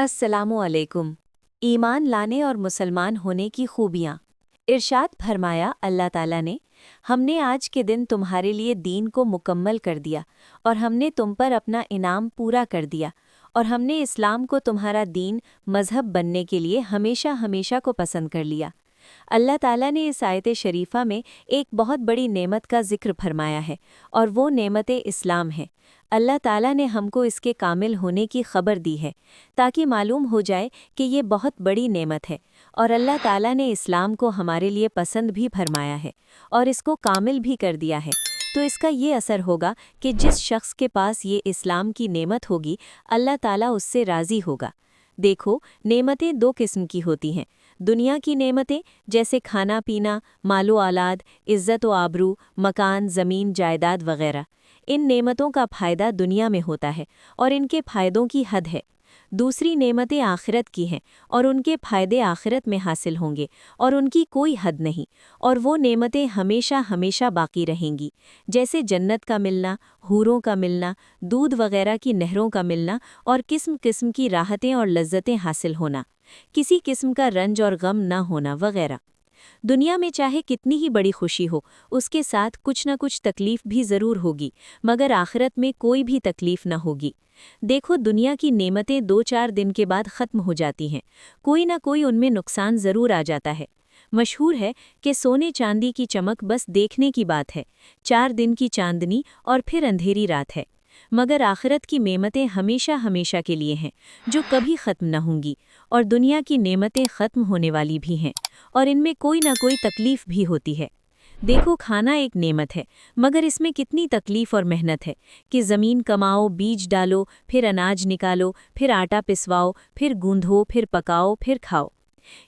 अस्सलामुअलैकुम। ईमान लाने और मुसलमान होने की खूबियाँ। इरशाद फरमाया अल्लाह ताला ने, हमने आज के दिन तुम्हारे लिए दीन को मुकम्मल कर दिया और हमने तुम पर अपना इनाम पूरा कर दिया और हमने इस्लाम को तुम्हारा दीन मज़हब बनने के लिए हमेशा हमेशा को पसंद कर लिया। अल्लाह ताला ने इस आयत शरीफा में एक बहुत बड़ी नेमत का जिक्र फरमाया है और वो नेमत इस्लाम है। अल्लाह ताला ने हमको इसके कामिल होने की खबर दी है ताकि मालूम हो जाए कि ये बहुत बड़ी नेमत है और अल्लाह ताला ने इस्लाम को हमारे लिए पसंद भी फरमाया है और इसको कामिल भी कर दिया है। तो इसका ये असर होगा कि जिस शख्स के पास ये इस्लाम की नेमत होगी अल्लाह ताला उससे राज़ी होगा। देखो, नेमतें दो किस्म की होती हैं। दुनिया की नेमतें जैसे खाना पीना, मालो औलाद, इज़्ज़त व आबरू, मकान, ज़मीन, जायदाद वग़ैरह। इन नेमतों का फ़ायदा दुनिया में होता है और इनके फ़ायदों की हद है। दूसरी नेमतें आखिरत की हैं और उनके फ़ायदे आखिरत में हासिल होंगे और उनकी कोई हद नहीं, और वो नेमतें हमेशा हमेशा बाकी रहेंगी, जैसे जन्नत का मिलना, हूरों का मिलना, दूध वग़ैरह की नहरों का मिलना और किस्म किस्म की राहतें और लज्जतें हासिल होना, किसी किस्म का रंज और गम न होना वग़ैरह। दुनिया में चाहे कितनी ही बड़ी खुशी हो, उसके साथ कुछ न कुछ तकलीफ भी ज़रूर होगी, मगर आखिरत में कोई भी तकलीफ न होगी। देखो, दुनिया की नेमतें 2-4 दिन के बाद ख़त्म हो जाती हैं, कोई ना कोई उनमें नुकसान ज़रूर आ जाता है। मशहूर है कि सोने चांदी की चमक बस देखने की बात है, 4 दिन की चांदनी और फिर अंधेरी रात है। मगर आखिरत की नेमतें हमेशा हमेशा के लिए हैं, जो कभी ख़त्म न होंगी, और दुनिया की नेमतें ख़त्म होने वाली भी हैं और इनमें कोई ना कोई तकलीफ़ भी होती है। देखो, खाना एक नेमत है, मगर इसमें कितनी तकलीफ़ और मेहनत है कि ज़मीन कमाओ, बीज डालो, फिर अनाज निकालो, फिर आटा पिसवाओ, फिर गूंधो, फिर पकाओ, फिर खाओ।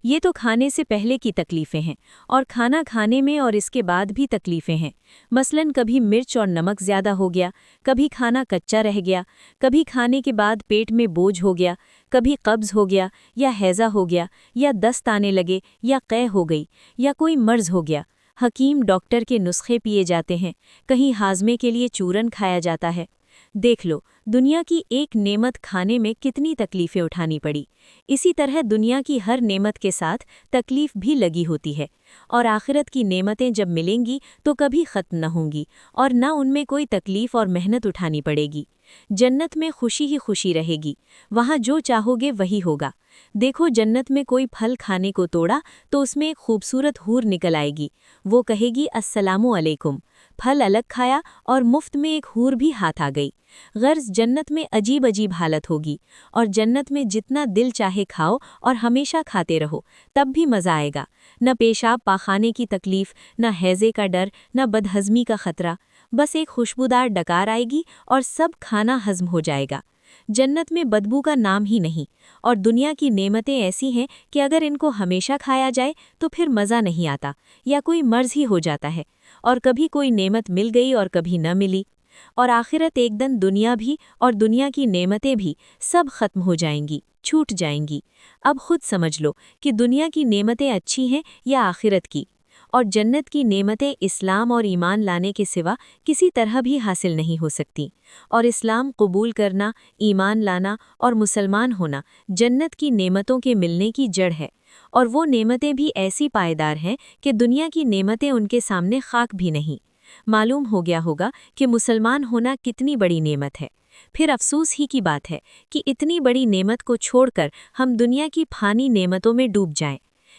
ये तो खाने से पहले की तकलीफ़ें हैं, और खाना खाने में और इसके बाद भी तकलीफ़ें हैं। मसलन कभी मिर्च और नमक ज़्यादा हो गया, कभी खाना कच्चा रह गया, कभी खाने के बाद पेट में बोझ हो गया, कभी कब्ज़ हो गया या हैज़ा हो गया, या दस्त आने लगे, या क़ै हो गई, या कोई मर्ज़ हो गया। हकीम डॉक्टर के नुस्खे पिए जाते हैं, कहीं हाजमे के लिए चूरन खाया जाता है। देख लो, दुनिया की एक नेमत खाने में कितनी तकलीफ़ें उठानी पड़ी। इसी तरह दुनिया की हर नेमत के साथ तकलीफ़ भी लगी होती है, और आखिरत की नेमतें जब मिलेंगी तो कभी ख़त्म न होंगी और न उनमें कोई तकलीफ़ और मेहनत उठानी पड़ेगी। जन्नत में खुशी ही खुशी रहेगी, वहाँ जो चाहोगे वही होगा। देखो, जन्नत में कोई फल खाने को तोड़ा तो उसमें एक खूबसूरत हूर निकल आएगी, वो कहेगी अस्सलामु अलैकुम। फल अलग खाया और मुफ्त में एक हूर भी हाथ आ गई। गर्ज़ जन्नत में अजीब अजीब हालत होगी, और जन्नत में जितना दिल चाहे खाओ और हमेशा खाते रहो, तब भी मज़ा आएगा। न पेशाब पाखाने की तकलीफ़, न हैज़े का डर, न बदहज़मी का ख़तरा, बस एक खुशबूदार डकार आएगी और सब खाना हज़म हो जाएगा। जन्नत में बदबू का नाम ही नहीं, और दुनिया की नेमतें ऐसी हैं कि अगर इनको हमेशा खाया जाए तो फिर मज़ा नहीं आता, या कोई मर्ज़ ही हो जाता है, और कभी कोई नेमत मिल गई और कभी न मिली। और आखिरत एक दिन दुनिया भी और दुनिया की नेमतें भी सब ख़त्म हो जाएंगी, छूट जाएंगी। अब खुद समझ लो कि दुनिया की नेमतें अच्छी हैं या आखिरत की। और जन्नत की नेमतें इस्लाम और ईमान लाने के सिवा किसी तरह भी हासिल नहीं हो सकती। और इस्लाम कबूल करना, ईमान लाना और मुसलमान होना जन्नत की नेमतों के मिलने की जड़ है, और वो नेमतें भी ऐसी पायदार हैं कि दुनिया की नेमतें उनके सामने खाक भी नहीं। मालूम हो गया होगा कि मुसलमान होना कितनी बड़ी नेमत है। फिर अफसोस ही की बात है कि इतनी बड़ी नेमत को छोड़कर हम दुनिया की फानी नेमतों में डूब जाएं।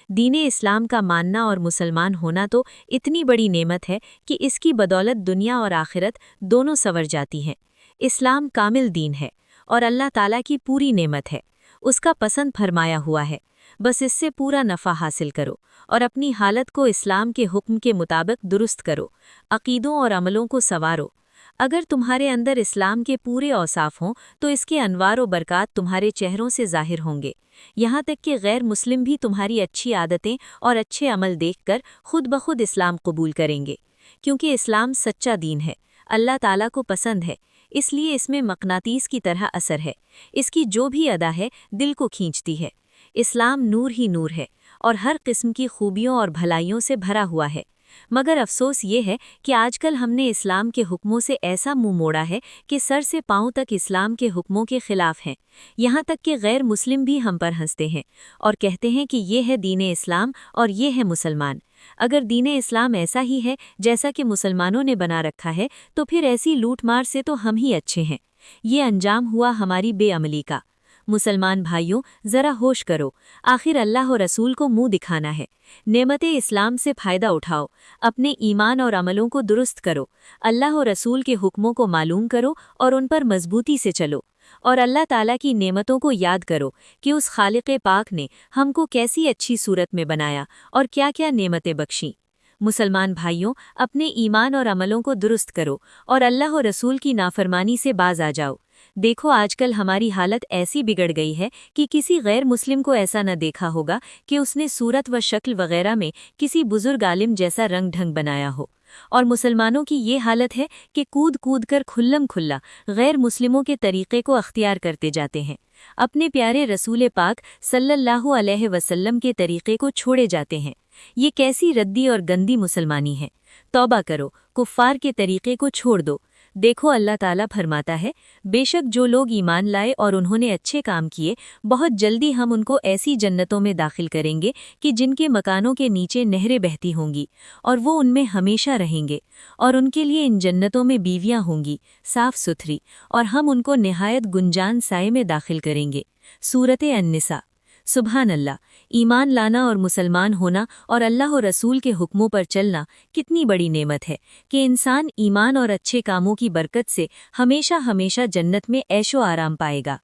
दीन इस्लाम का मानना और मुसलमान होना तो इतनी बड़ी नेमत है कि इसकी बदौलत दुनिया और आखिरत दोनों संवर जाती हैं। इस्लाम कामिल दीन है और अल्लाह ताला की पूरी नेमत है, उसका पसंद फरमाया हुआ है। बस इससे पूरा नफ़ा हासिल करो और अपनी हालत को इस्लाम के हुक्म के मुताबिक दुरुस्त करो, अक़ीदों और अमलों को संवारो। अगर तुम्हारे अंदर इस्लाम के पूरे औसाफ हों तो इसके अनवार व बरक़ात तुम्हारे चेहरों से ज़ाहिर होंगे। यहाँ तक कि गैर मुस्लिम भी तुम्हारी अच्छी आदतें और अच्छे अमल देखकर खुद ब खुद इस्लाम कबूल करेंगे, क्योंकि इस्लाम सच्चा दीन है, अल्लाह ताला को पसंद है, इसलिए इसमें मक़नातीस की तरह असर है। इसकी जो भी अदा है दिल को खींचती है। इस्लाम नूर ही नूर है और हर किस्म की खूबियों और भलाइयों से भरा हुआ है। मगर अफसोस ये है कि आजकल हमने इस्लाम के हुक्मों से ऐसा मुंह मोड़ा है कि सर से पांव तक इस्लाम के हुक्मों के खिलाफ हैं। यहाँ तक कि गैर मुस्लिम भी हम पर हंसते हैं और कहते हैं कि ये है दीन इस्लाम और ये है मुसलमान। अगर दीन इस्लाम ऐसा ही है जैसा कि मुसलमानों ने बना रखा है तो फिर ऐसी लूटमार से तो हम ही अच्छे हैं। ये अंजाम हुआ हमारी बेअमली का। मुसलमान भाइयों, ज़रा होश करो, आखिर अल्लाह और रसूल को मुंह दिखाना है। नेमते इस्लाम से फ़ायदा उठाओ, अपने ईमान और अमलों को दुरुस्त करो, अल्लाह और रसूल के हुक्मों को मालूम करो और उन पर मजबूती से चलो। और अल्लाह ताला की नेमतों को याद करो कि उस खालिक़े पाक ने हमको कैसी अच्छी सूरत में बनाया और क्या क्या नेमतें बख्शीं। मुसलमान भाइयों, अपने ईमान और अमलों को दुरुस्त करो और अल्लाह और रसूल की नाफरमानी से बाज आ जाओ। देखो, आजकल हमारी हालत ऐसी बिगड़ गई है कि किसी गैर मुस्लिम को ऐसा न देखा होगा कि उसने सूरत व शक्ल वगैरह में किसी बुजुर्ग आलिम जैसा रंग ढंग बनाया हो। और मुसलमानों की ये हालत है कि कूद कूद कर खुल्लम खुल्ला गैर मुस्लिमों के तरीक़े को अख्तियार करते जाते हैं, अपने प्यारे रसूल पाक सल्लल्लाहु अलैहि वसल्लम के तरीक़े को छोड़े जाते हैं। ये कैसी रद्दी और गंदी मुसलमानी है। तौबा करो, कुफ्फार के तरीक़े को छोड़ दो। देखो, अल्लाह ताला फरमाता है, बेशक जो लोग ईमान लाए और उन्होंने अच्छे काम किए, बहुत जल्दी हम उनको ऐसी जन्नतों में दाखिल करेंगे कि जिनके मकानों के नीचे नहरें बहती होंगी और वो उनमें हमेशा रहेंगे। और उनके लिए इन जन्नतों में बीवियां होंगी साफ सुथरी, और हम उनको निहायत गुंजान साए में दाखिल करेंगे। सूरत अन्निसा। सुभान अल्लाह, ईमान लाना और मुसलमान होना और अल्लाह और रसूल के हुक्मों पर चलना कितनी बड़ी नेमत है कि इंसान ईमान और अच्छे कामों की बरकत से हमेशा हमेशा जन्नत में ऐशो आराम पाएगा।